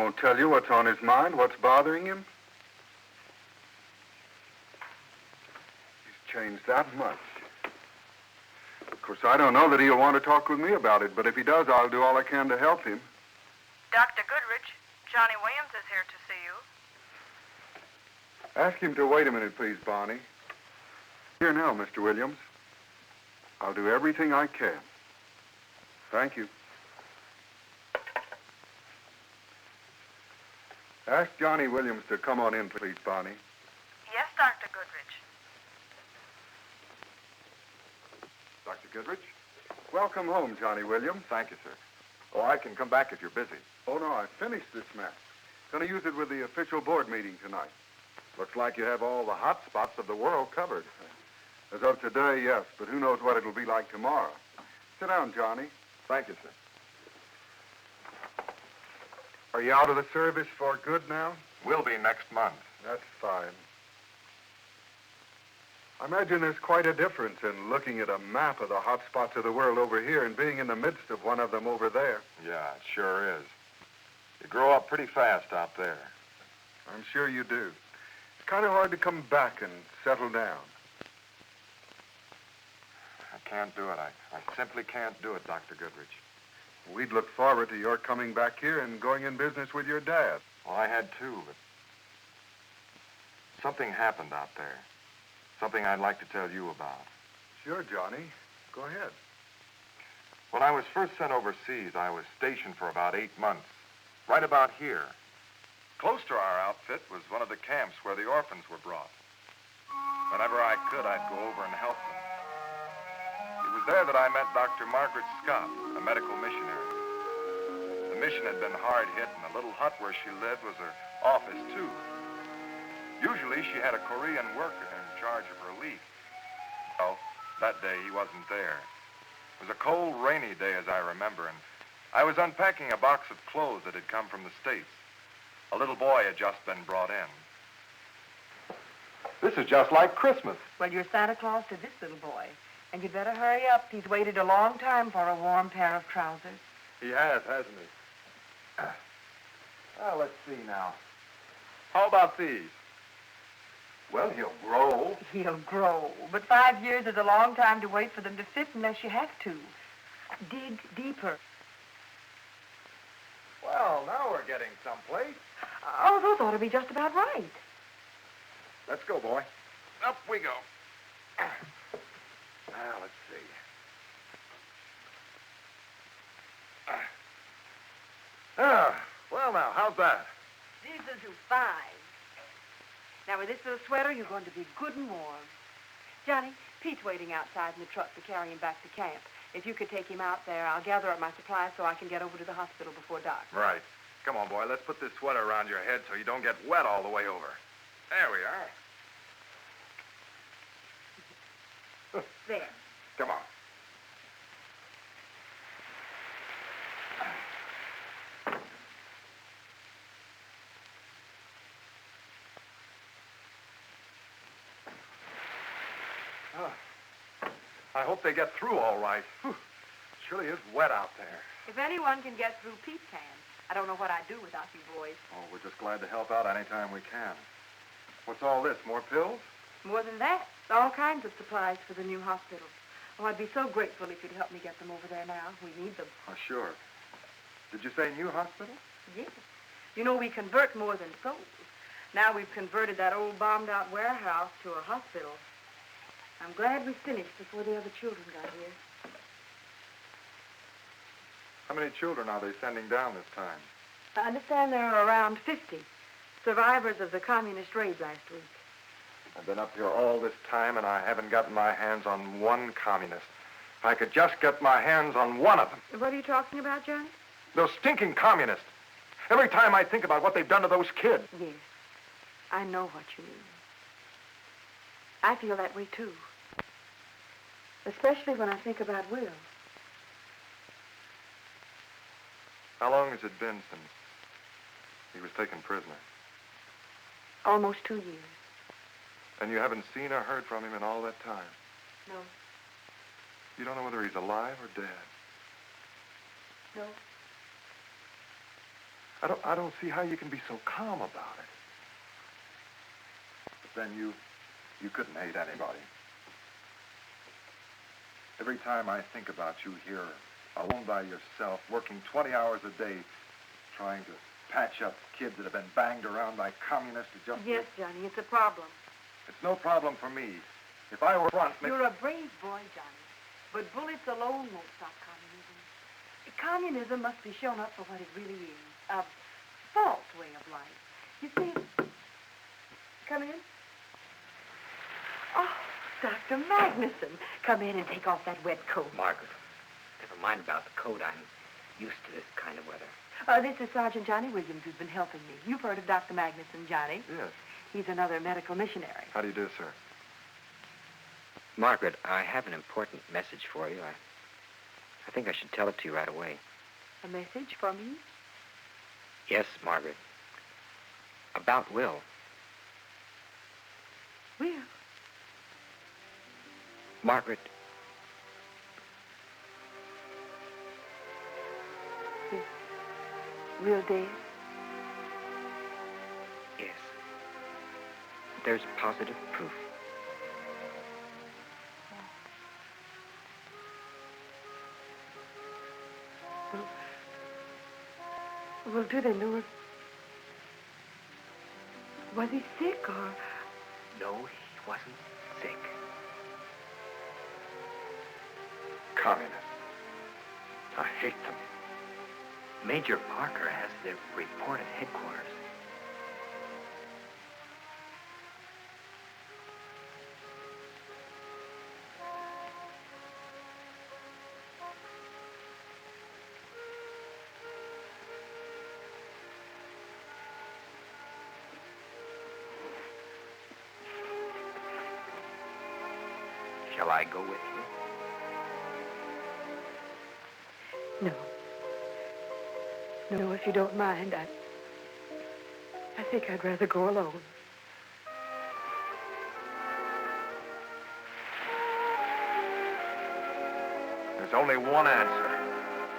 won't tell you what's on his mind, what's bothering him? He's changed that much. Of course, I don't know that he'll want to talk with me about it, but if he does, I'll do all I can to help him. Dr. Goodrich, Johnny Williams is here to see you. Ask him to wait a minute, please, Bonnie. Here now, Mr. Williams. I'll do everything I can. Thank you. Ask Johnny Williams to come on in, please, Bonnie. Yes, Dr. Goodrich. Dr. Goodrich? Welcome home, Johnny Williams. Thank you, sir. Oh, I can come back if you're busy. Oh, no, I finished this map. Gonna use it with the official board meeting tonight. Looks like you have all the hot spots of the world covered. As of today, yes, but who knows what it'll be like tomorrow. Sit down, Johnny. Thank you, sir. Are you out of the service for good now? Will be next month. That's fine. I imagine there's quite a difference in looking at a map of the hot spots of the world over here and being in the midst of one of them over there. Yeah, it sure is. You grow up pretty fast out there. I'm sure you do. It's kind of hard to come back and settle down. I can't do it. I simply can't do it, Dr. Goodrich. We'd look forward to your coming back here and going in business with your dad. Well, I had too, but something happened out there. Something I'd like to tell you about. Sure, Johnny. Go ahead. When I was first sent overseas, I was stationed for about 8 months, right about here. Close to our outfit was one of the camps where the orphans were brought. Whenever I could, I'd go over and help them. It was there that I met Dr. Margaret Scott, a medical missionary. The mission had been hard hit, and the little hut where she lived was her office, too. Usually, she had a Korean worker in charge of relief. Well, that day, he wasn't there. It was a cold, rainy day, as I remember, and I was unpacking a box of clothes that had come from the States. A little boy had just been brought in. This is just like Christmas. Well, you're Santa Claus to this little boy. And you'd better hurry up. He's waited a long time for a warm pair of trousers. He has, hasn't he? Well, let's see now. How about these? Well, he'll grow. He'll grow. But 5 years is a long time to wait for them to fit unless you have to. Dig deeper. Well, now we're getting someplace. Oh, those ought to be just about right. Let's go, boy. Up we go. Now, let's see. Well, now, how's that? These will do fine. Now, with this little sweater, you're going to be good and warm. Johnny, Pete's waiting outside in the truck to carry him back to camp. If you could take him out there, I'll gather up my supplies so I can get over to the hospital before dark. Right. Come on, boy. Let's put this sweater around your head so you don't get wet all the way over. There we are. There. Come on. I hope they get through all right. Whew. Surely is wet out there. If anyone can get through, Pete can. I don't know what I'd do without you boys. Oh, we're just glad to help out anytime we can. What's all this, more pills? More than that, all kinds of supplies for the new hospital. Oh, I'd be so grateful if you'd help me get them over there now. We need them. Oh, sure. Did you say new hospital? Yes. You know, we convert more than souls. Now we've converted that old bombed-out warehouse to a hospital. I'm glad we finished before the other children got here. How many children are they sending down this time? I understand there are around 50 survivors of the communist raid last week. I've been up here all this time, and I haven't gotten my hands on one communist. If I could just get my hands on one of them. What are you talking about, Johnny? Those stinking communists. Every time I think about what they've done to those kids. Yes, I know what you mean. I feel that way, too. Especially when I think about Will. How long has it been since he was taken prisoner? Almost 2 years. And you haven't seen or heard from him in all that time? No. You don't know whether he's alive or dead? No. I don't see how you can be so calm about it. But then you couldn't hate anybody. Every time I think about you here, alone by yourself, working 20 hours a day, trying to patch up kids that have been banged around by communists who just... Yes, Johnny, it's a problem. It's no problem for me. If I were front... You're a brave boy, Johnny. But bullets alone won't stop communism. Communism must be shown up for what it really is. A false way of life. You see... Come in. Oh, Dr. Magnuson. Come in and take off that wet coat. Margaret, never mind about the coat. I'm used to this kind of weather. This is Sergeant Johnny Williams who's been helping me. You've heard of Dr. Magnuson, Johnny. Yes. He's another medical missionary. How do you do, sir? Margaret, I have an important message for you. I think I should tell it to you right away. A message from you? Yes, Margaret. About Will. Will? Margaret, Will dead? yes. There's positive proof. Well, do they know if... Was he sick or... No, he wasn't sick. Communists. I hate them. Major Parker has the report at headquarters. Shall I go with you? No. No, if you don't mind, I think I'd rather go alone. There's only one answer.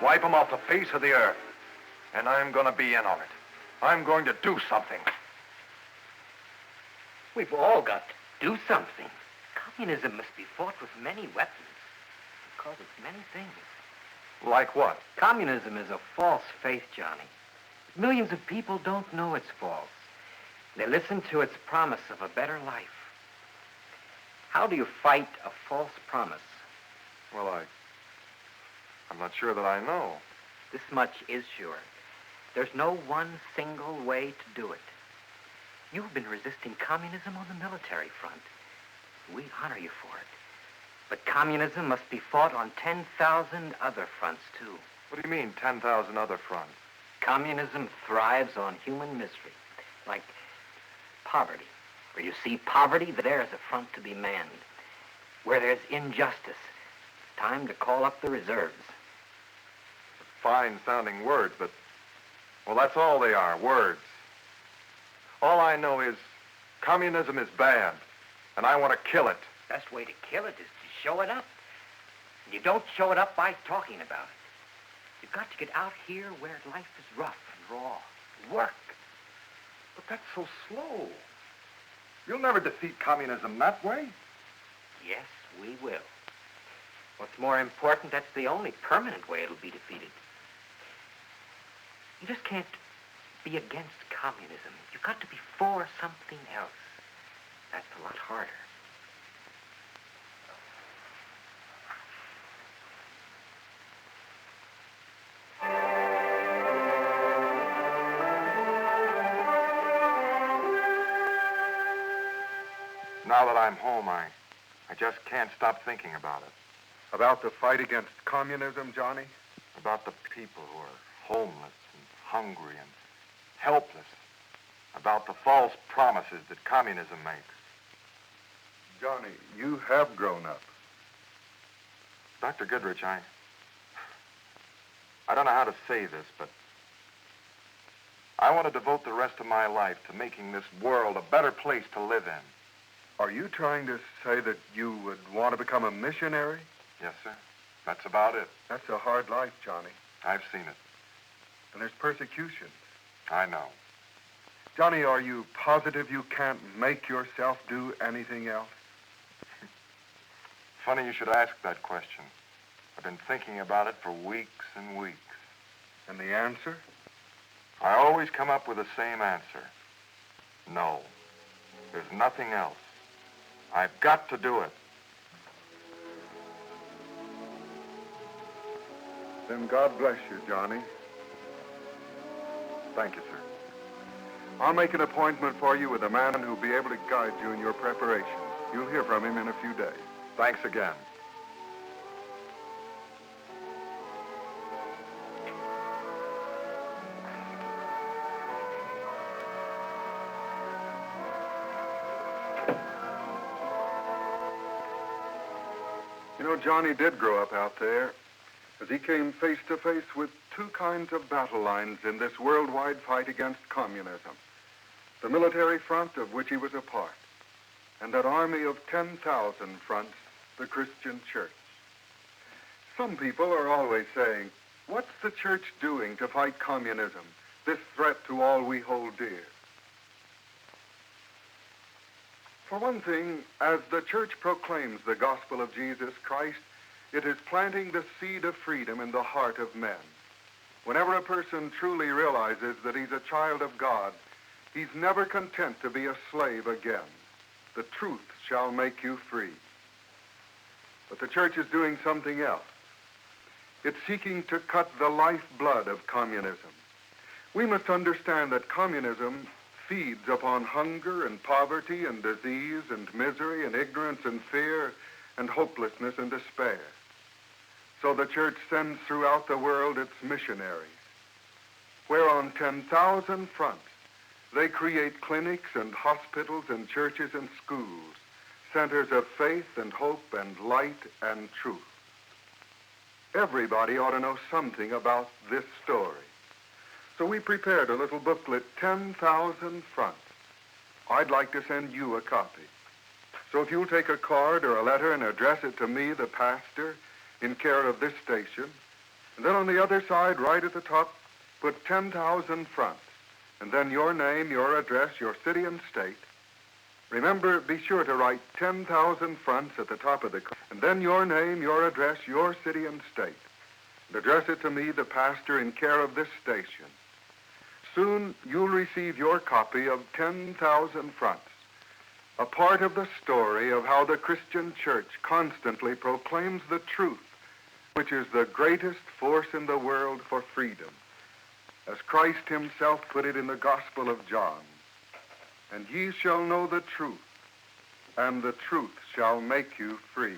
Wipe them off the face of the earth. And I'm going to be in on it. I'm going to do something. We've all got to do something. Communism must be fought with many weapons. Because of many things. Like what? Communism is a false faith, Johnny. Millions of people don't know it's false. They listen to its promise of a better life. How do you fight a false promise? Well, I'm not sure that I know. This much is sure. There's no one single way to do it. You've been resisting communism on the military front. We honor you for it. But communism must be fought on 10,000 other fronts, too. What do you mean, 10,000 other fronts? Communism thrives on human misery, like poverty. Where you see poverty, there's a front to be manned. Where there's injustice, time to call up the reserves. Fine-sounding words, but... Well, that's all they are, words. All I know is communism is bad, and I want to kill it. Best way to kill it is to show it up. And you don't show it up by talking about it. You've got to get out here where life is rough and raw. Work. But that's so slow. You'll never defeat communism that way. Yes, we will. What's more important, that's the only permanent way it'll be defeated. You just can't be against communism. You've got to be for something else. That's a lot harder. Now that I'm home, I just can't stop thinking about it. About the fight against communism, Johnny? About the people who are homeless and hungry and helpless. About the false promises that communism makes. Johnny, you have grown up. Dr. Goodrich, I don't know how to say this, but I want to devote the rest of my life to making this world a better place to live in. Are you trying to say that you would want to become a missionary? Yes, sir. That's about it. That's a hard life, Johnny. I've seen it. And there's persecution. I know. Johnny, are you positive you can't make yourself do anything else? Funny you should ask that question. I've been thinking about it for weeks and weeks. And the answer? I always come up with the same answer. No. There's nothing else. I've got to do it. Then God bless you, Johnny. Thank you, sir. I'll make an appointment for you with a man who'll be able to guide you in your preparations. You'll hear from him in a few days. Thanks again. You know, Johnny did grow up out there as he came face to face with two kinds of battle lines in this worldwide fight against communism. The military front of which he was a part, and that army of 10,000 fronts, the Christian church. Some people are always saying, what's the church doing to fight communism, this threat to all we hold dear? For one thing, as the church proclaims the gospel of Jesus Christ, it is planting the seed of freedom in the heart of men. Whenever a person truly realizes that he's a child of God, he's never content to be a slave again. The truth shall make you free. But the church is doing something else. It's seeking to cut the lifeblood of communism. We must understand that communism feeds upon hunger and poverty and disease and misery and ignorance and fear and hopelessness and despair. So the church sends throughout the world its missionaries, where on 10,000 fronts they create clinics and hospitals and churches and schools, centers of faith and hope and light and truth. Everybody ought to know something about this story. So we prepared a little booklet, 10,000 fronts. I'd like to send you a copy. So if you'll take a card or a letter and address it to me, the pastor, in care of this station, and then on the other side, right at the top, put 10,000 fronts, and then your name, your address, your city and state. Remember, be sure to write 10,000 fronts at the top of the card, and then your name, your address, your city and state, and address it to me, the pastor, in care of this station. Soon you'll receive your copy of 10,000 fronts, a part of the story of how the Christian church constantly proclaims the truth, which is the greatest force in the world for freedom, as Christ himself put it in the Gospel of John. And ye shall know the truth, and the truth shall make you free.